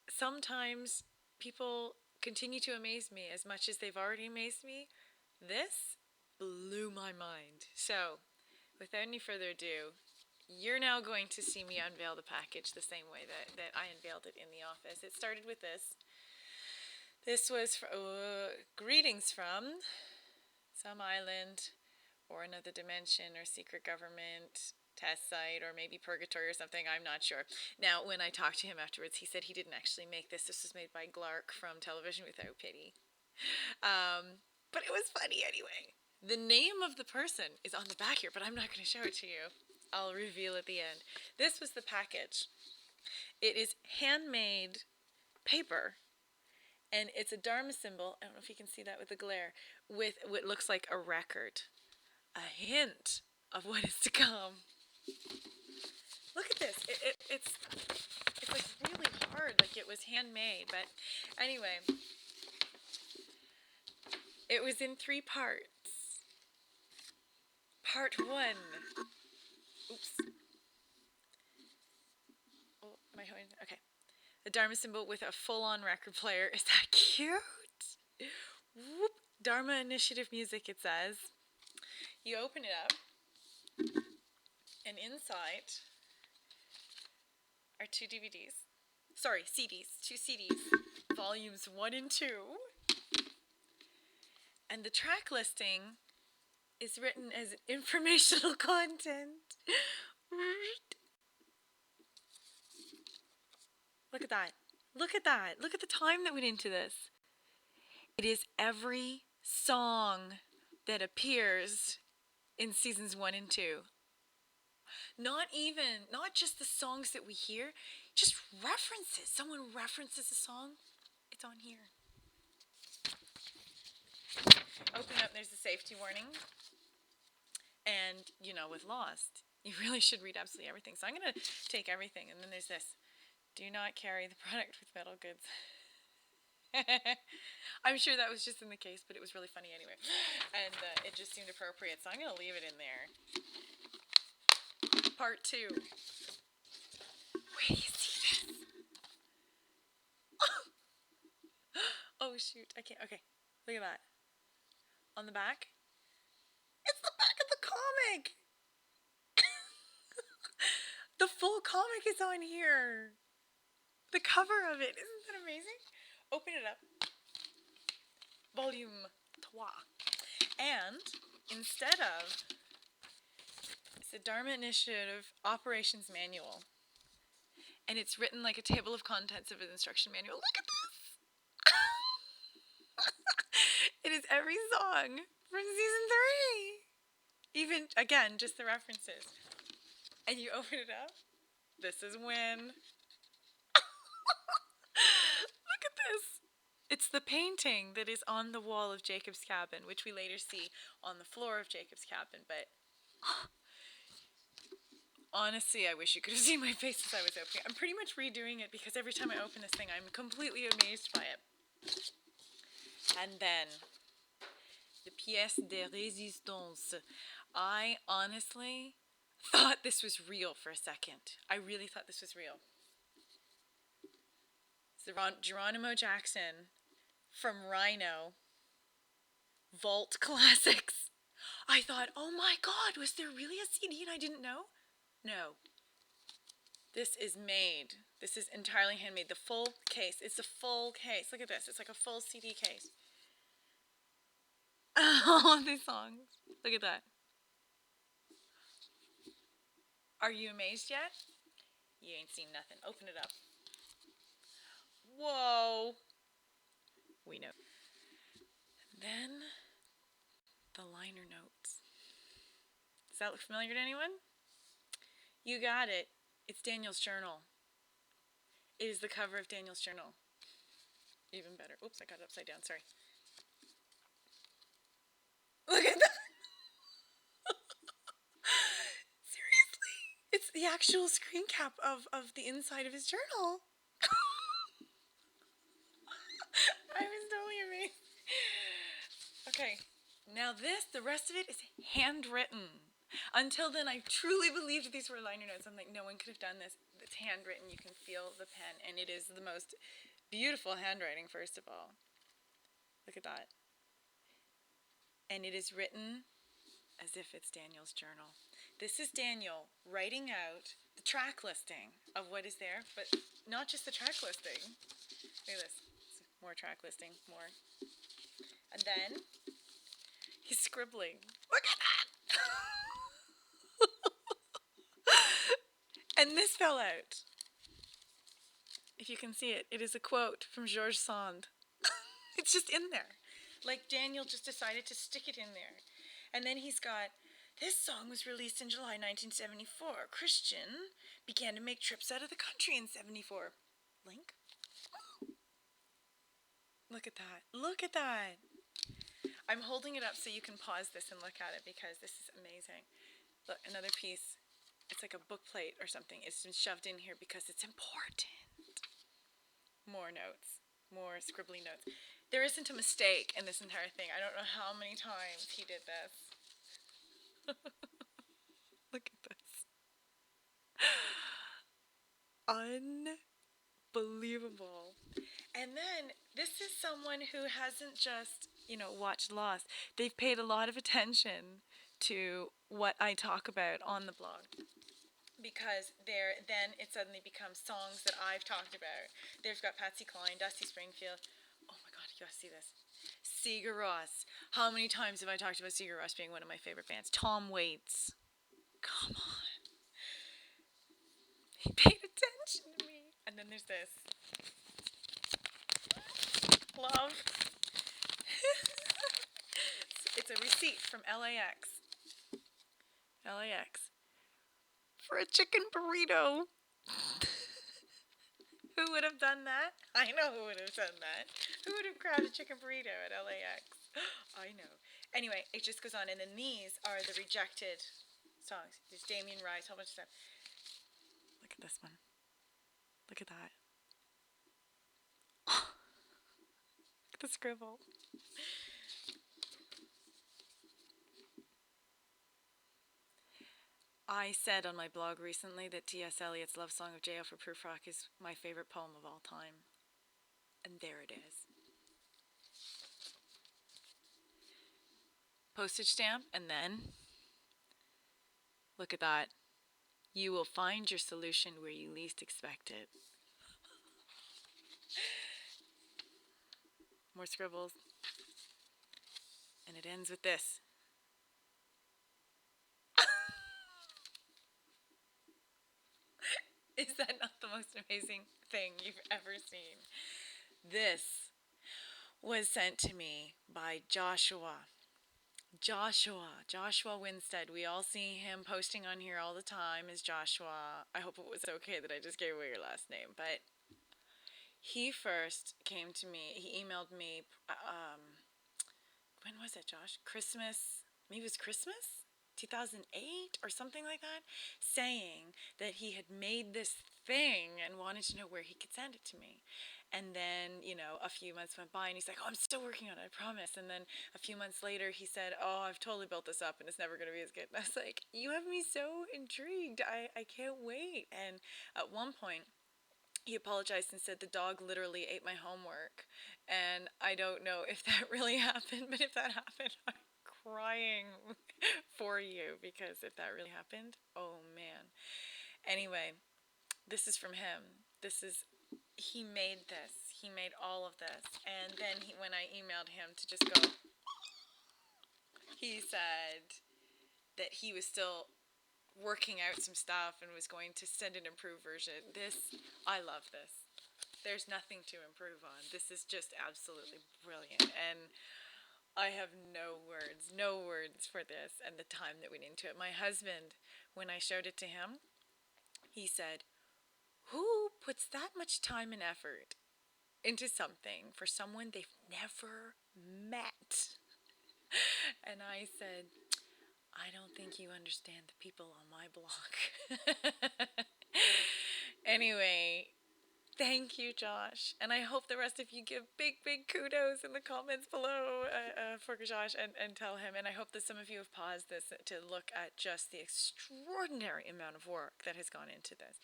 sometimes people continue to amaze me as much as they've already amazed me. This blew my mind. So, without any further ado, you're now going to see me unveil the package the same way that I unveiled it in the office. It started with this. This was greetings from some island or another dimension or secret government test site or maybe purgatory or something. I'm not sure. Now, when I talked to him afterwards, he said he didn't actually make this. This was made by Glark from Television Without Pity. But it was funny anyway. The name of the person is on the back here, but I'm not going to show it to you. I'll reveal at the end. This was the package. It is handmade paper, and it's a Dharma symbol. I don't know if you can see that with the glare, with what looks like a record, a hint of what is to come. Look at this. It's like really hard, like it was handmade. But anyway, it was in 3 parts. Part 1. Oops. Oh, am I going? Okay. The Dharma symbol with a full-on record player. Is that cute? Whoop. Dharma Initiative music, it says. You open it up, and inside are 2 DVDs. Sorry, CDs. 2 CDs. Volumes 1 and 2. And the track listing is written as informational content. Look at that. Look at that. Look at the time that went into this. It is every song that appears in seasons 1 and 2. Not just the songs that we hear, just references. Someone references a song, it's on here. Open up, there's a safety warning. And, with Lost, you really should read absolutely everything. So I'm going to take everything, and then there's this. Do not carry the product with metal goods. I'm sure that was just in the case, but it was really funny anyway. And it just seemed appropriate, so I'm going to leave it in there. Part 2. Wait, do you see this? Oh, shoot. I can't. Okay. Look at that. On the back. It's the back of the comic! The full comic is on here. The cover of it. Isn't that amazing? Open it up. Volume 3. And instead of, it's the Dharma Initiative Operations Manual. And it's written like a table of contents of an instruction manual. Look at this! It is every song from season 3. Even, again, just the references. And you open it up. This is when. Look at this. It's the painting that is on the wall of Jacob's cabin, which we later see on the floor of Jacob's cabin. But honestly, I wish you could have seen my face as I was opening it. I'm pretty much redoing it because every time I open this thing, I'm completely amazed by it. And then, the pièce de résistance. I honestly thought this was real for a second. I really thought this was real. It's Geronimo Jackson from Rhino. Vault Classics. I thought, oh my God, was there really a CD and I didn't know? No. This is made. This is entirely handmade. The full case. It's a full case. Look at this. It's like a full CD case. All of these songs. Look at that. Are you amazed yet? You ain't seen nothing. Open it up. Whoa. We know. Then, the liner notes. Does that look familiar to anyone? You got it. It's Daniel's journal. It is the cover of Daniel's journal. Even better. Oops, I got it upside down. Sorry. Look at that. Seriously. It's the actual screen cap of the inside of his journal. I was totally amazed. Okay. Now the rest of it is handwritten. Until then, I truly believed these were liner notes. I'm like, no one could have done this. It's handwritten. You can feel the pen, and it is the most beautiful handwriting, first of all. Look at that. And it is written as if it's Daniel's journal. This is Daniel writing out the track listing of what is there, but not just the track listing. Look at this. More track listing, more. And then he's scribbling. Look at that! And this fell out. If you can see it, it is a quote from Georges Sand. It's just in there. Like Daniel just decided to stick it in there. And then he's got, this song was released in July 1974. Christian began to make trips out of the country in 74. Link? Look at that. Look at that. I'm holding it up so you can pause this and look at it because this is amazing. Look, another piece. It's like a book plate or something. It's been shoved in here because it's important. More notes. More scribbly notes. There isn't a mistake in this entire thing. I don't know how many times he did this. Look at this. Unbelievable. And then this is someone who hasn't just, watched Lost. They've paid a lot of attention to what I talk about on the blog. Because then it suddenly becomes songs that I've talked about. They've got Patsy Cline, Dusty Springfield. Oh my God, you gotta see this. Sigur Rós. How many times have I talked about Sigur Rós being one of my favorite bands? Tom Waits. Come on. He paid attention to me. And then there's this. Love. It's a receipt from LAX. LAX. For a chicken burrito. Who would have done that? I know who would have done that. Who would have grabbed a chicken burrito at LAX? I know. Anyway, it just goes on. And then these are the rejected songs. There's Damien Rice, a whole bunch of stuff. Look at this one. Look at that. Look at the scribble. I said on my blog recently that T.S. Eliot's Love Song of J.O. for Prufrock is my favorite poem of all time. And there it is. Postage stamp, and then, look at that. You will find your solution where you least expect it. More scribbles. And it ends with this. Is that not the most amazing thing you've ever seen? This was sent to me by Joshua Winstead. We all see him posting on here all the time as Joshua. I hope it was okay that I just gave away your last name, but he first came to me. He emailed me, when was it, Josh? Christmas, maybe it was Christmas? 2008 or something like that, saying that he had made this thing and wanted to know where he could send it to me. And then, a few months went by and he's like, oh, I'm still working on it, I promise. And then a few months later he said, oh, I've totally built this up and it's never going to be as good. And I was like, you have me so intrigued. I can't wait. And at one point, he apologized and said the dog literally ate my homework. And I don't know if that really happened, but if that happened, I'm crying for you, because if that really happened, oh man. Anyway, this is from him. He made this. He made all of this. And then when I emailed him to just go, he said that he was still working out some stuff and was going to send an improved version. I love this. There's nothing to improve on. This is just absolutely brilliant. And I have no words for this and the time that went into it. My husband, when I showed it to him, he said, who puts that much time and effort into something for someone they've never met? And I said, I don't think you understand the people on my blog. Anyway, thank you, Josh. And I hope the rest of you give big kudos in the comments below for Josh and tell him. And I hope that some of you have paused this to look at just the extraordinary amount of work that has gone into this.